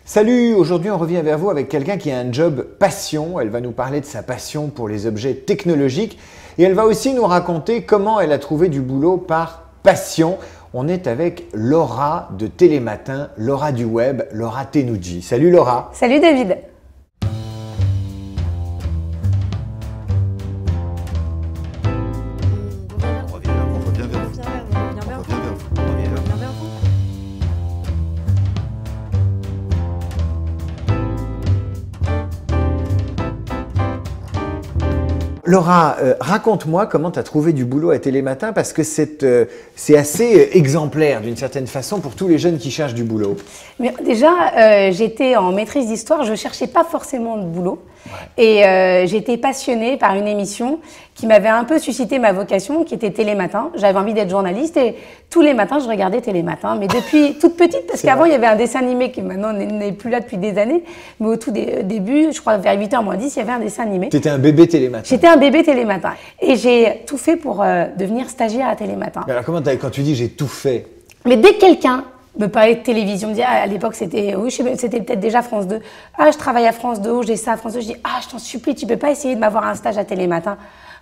Salut, aujourd'hui on revient vers vous avec quelqu'un qui a un job passion. Elle va nous parler de sa passion pour les objets technologiques et elle va aussi nous raconter comment elle a trouvé du boulot par passion. On est avec Laura de Télématin, Laura du web, Laura Tenouji. Salut Laura. Salut David. Laura, raconte-moi comment tu as trouvé du boulot à Télématin parce que c'est assez exemplaire d'une certaine façon pour tous les jeunes qui cherchent du boulot. Mais déjà, j'étais en maîtrise d'histoire, je ne cherchais pas forcément de boulot. Ouais. Et j'étais passionnée par une émission qui m'avait un peu suscité ma vocation, qui était Télématin. J'avais envie d'être journaliste et tous les matins, je regardais Télématin. Mais depuis toute petite, parce qu'avant, il y avait un dessin animé qui maintenant n'est plus là depuis des années. Mais au tout début, je crois vers 8h moins 10, il y avait un dessin animé. Tu étais un bébé Télématin. J'étais un bébé Télématin. Et j'ai tout fait pour devenir stagiaire à Télématin. Mais alors comment quand tu dis j'ai tout fait? Mais dès que quelqu'un me parlait de télévision, me disait, à l'époque c'était, oui, c'était peut-être déjà France 2. Ah, je travaille à France 2, j'ai ça à France 2. Je dis, ah, je t'en supplie, tu peux pas essayer de m'avoir un stage à Télématin.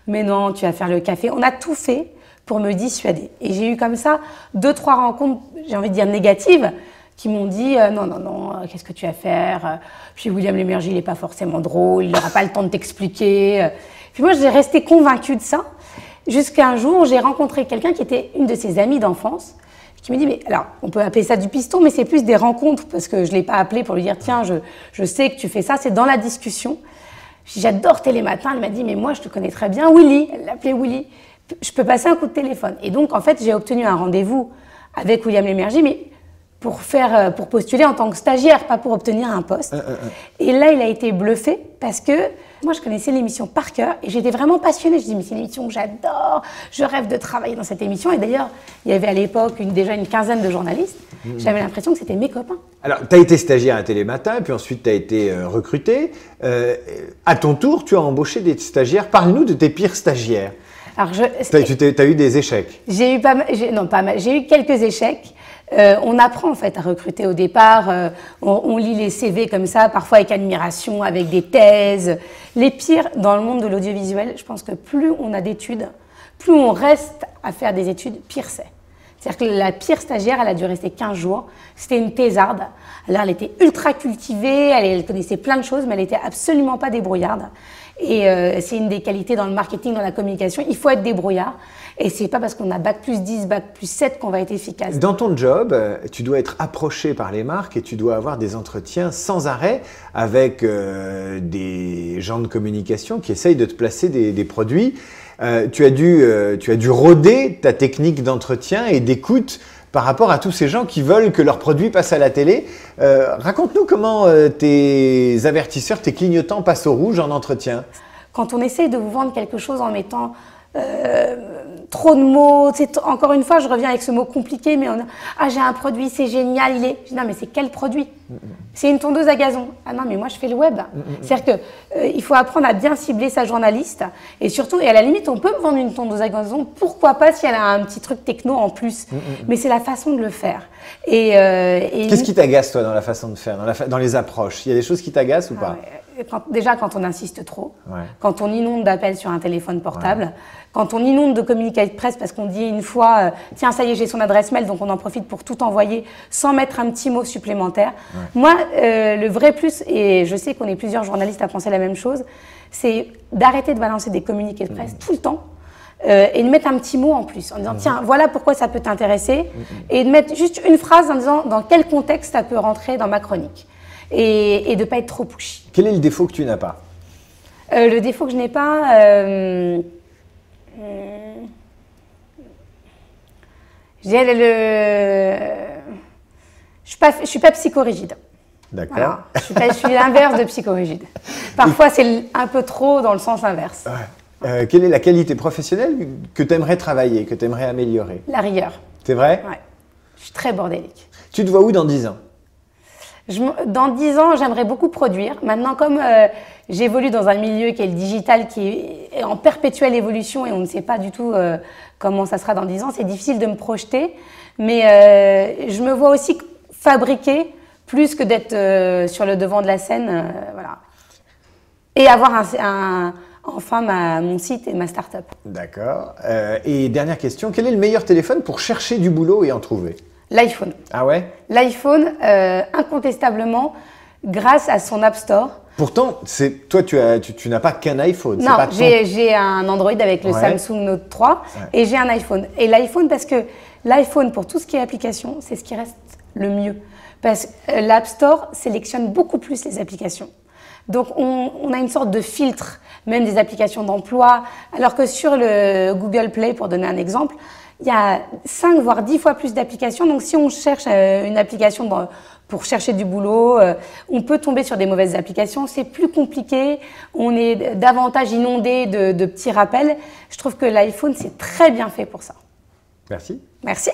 Mais non, tu vas faire le café. On a tout fait pour me dissuader. Et j'ai eu comme ça 2-3 rencontres, j'ai envie de dire négatives, qui m'ont dit, non, qu'est-ce que tu vas faire? Puis William Lémergie, il n'est pas forcément drôle, il n'aura pas le temps de t'expliquer. Puis moi, j'ai resté convaincue de ça, jusqu'à un jour où j'ai rencontré quelqu'un qui était une de ses amies d'enfance, qui me dit, mais alors, on peut appeler ça du piston, mais c'est plus des rencontres, parce que je ne l'ai pas appelé pour lui dire, tiens, je sais que tu fais ça, c'est dans la discussion. J'adore Télématin, elle m'a dit, mais moi, je te connais très bien, Willy, elle l'appelait Willy, je peux passer un coup de téléphone. Et donc, en fait, j'ai obtenu un rendez-vous avec William Lémergie, mais pour postuler en tant que stagiaire, pas pour obtenir un poste. Et là, il a été bluffé, parce que moi, je connaissais l'émission par cœur et j'étais vraiment passionnée. Je dis, mais c'est une émission que j'adore, je rêve de travailler dans cette émission. Et d'ailleurs, il y avait à l'époque déjà une quinzaine de journalistes. J'avais l'impression que c'était mes copains. Alors, tu as été stagiaire à Télématin, puis ensuite tu as été recrutée. À ton tour, tu as embauché des stagiaires. Parle-nous de tes pires stagiaires. Alors, tu as eu des échecs? J'ai eu pas mal. J'ai eu quelques échecs. On apprend en fait à recruter au départ, on lit les CV comme ça, parfois avec admiration, avec des thèses. Les pires dans le monde de l'audiovisuel, je pense que plus on a d'études, plus on reste à faire des études, pire c'est. C'est-à-dire que la pire stagiaire, elle a dû rester 15 jours. C'était une thésarde. Alors, elle était ultra cultivée, elle connaissait plein de choses, mais elle n'était absolument pas débrouillarde. Et c'est une des qualités dans le marketing, dans la communication. Il faut être débrouillard. Et c'est pas parce qu'on a bac+10, bac+7 qu'on va être efficace. Dans ton job, tu dois être approché par les marques et tu dois avoir des entretiens sans arrêt avec des gens de communication qui essayent de te placer des produits. Tu as dû rôder ta technique d'entretien et d'écoute par rapport à tous ces gens qui veulent que leurs produits passent à la télé. Raconte-nous comment tes avertisseurs, tes clignotants passent au rouge en entretien. Quand on essaye de vous vendre quelque chose en mettant trop de mots, encore une fois, je reviens avec ce mot compliqué, mais ah, j'ai un produit, c'est génial, non, mais c'est quel produit? C'est une tondeuse à gazon. Ah non, mais moi, je fais le web. C'est-à-dire qu'il faut apprendre à bien cibler sa journaliste. Et surtout, et à la limite, on peut me vendre une tondeuse à gazon, pourquoi pas si elle a un petit truc techno en plus. Mais c'est la façon de le faire. Qu'est-ce qui t'agace, toi, dans la façon de faire, dans les approches? Il y a des choses qui t'agacent ou pas? Déjà, quand on insiste trop, quand on inonde d'appels sur un téléphone portable, quand on inonde de communiqués de presse parce qu'on dit une fois « Tiens, ça y est, j'ai son adresse mail, donc on en profite pour tout envoyer sans mettre un petit mot supplémentaire. » Moi, le vrai plus, et je sais qu'on est plusieurs journalistes à penser la même chose, c'est d'arrêter de balancer des communiqués de presse tout le temps et de mettre un petit mot en plus, en disant « Tiens, voilà pourquoi ça peut t'intéresser » et de mettre juste une phrase en disant « Dans quel contexte ça peut rentrer dans ma chronique ?» et de ne pas être trop pushy. Quel est le défaut que tu n'as pas? Le défaut que je n'ai pas, je dirais je suis pas psychorigide. D'accord. Voilà. Je suis l'inverse de psychorigide. Parfois, c'est un peu trop dans le sens inverse. Quelle est la qualité professionnelle que tu aimerais travailler, que tu aimerais améliorer? La rigueur. C'est vrai? Ouais. Je suis très bordélique. Tu te vois où dans 10 ans? Dans 10 ans, j'aimerais beaucoup produire. Maintenant, comme j'évolue dans un milieu qui est le digital, qui est en perpétuelle évolution et on ne sait pas du tout comment ça sera dans 10 ans, c'est difficile de me projeter. Mais je me vois aussi fabriquer plus que d'être sur le devant de la scène. Voilà. Et avoir enfin mon site et ma start-up. D'accord. Et dernière question, quel est le meilleur téléphone pour chercher du boulot et en trouver? L'iPhone. Ah ouais? L'iPhone, incontestablement, grâce à son App Store. Pourtant, toi, tu n'as pas qu'un iPhone. Non, j'ai un Android avec le Samsung Note 3 et j'ai un iPhone. Et l'iPhone, parce que l'iPhone, pour tout ce qui est application, c'est ce qui reste le mieux. Parce que l'App Store sélectionne beaucoup plus les applications. Donc, on a une sorte de filtre, même des applications d'emploi, alors que sur le Google Play, pour donner un exemple, il y a 5 voire 10 fois plus d'applications. Donc, si on cherche une application pour chercher du boulot, on peut tomber sur des mauvaises applications. C'est plus compliqué. On est davantage inondé de petits rappels. Je trouve que l'iPhone, c'est très bien fait pour ça. Merci. Merci.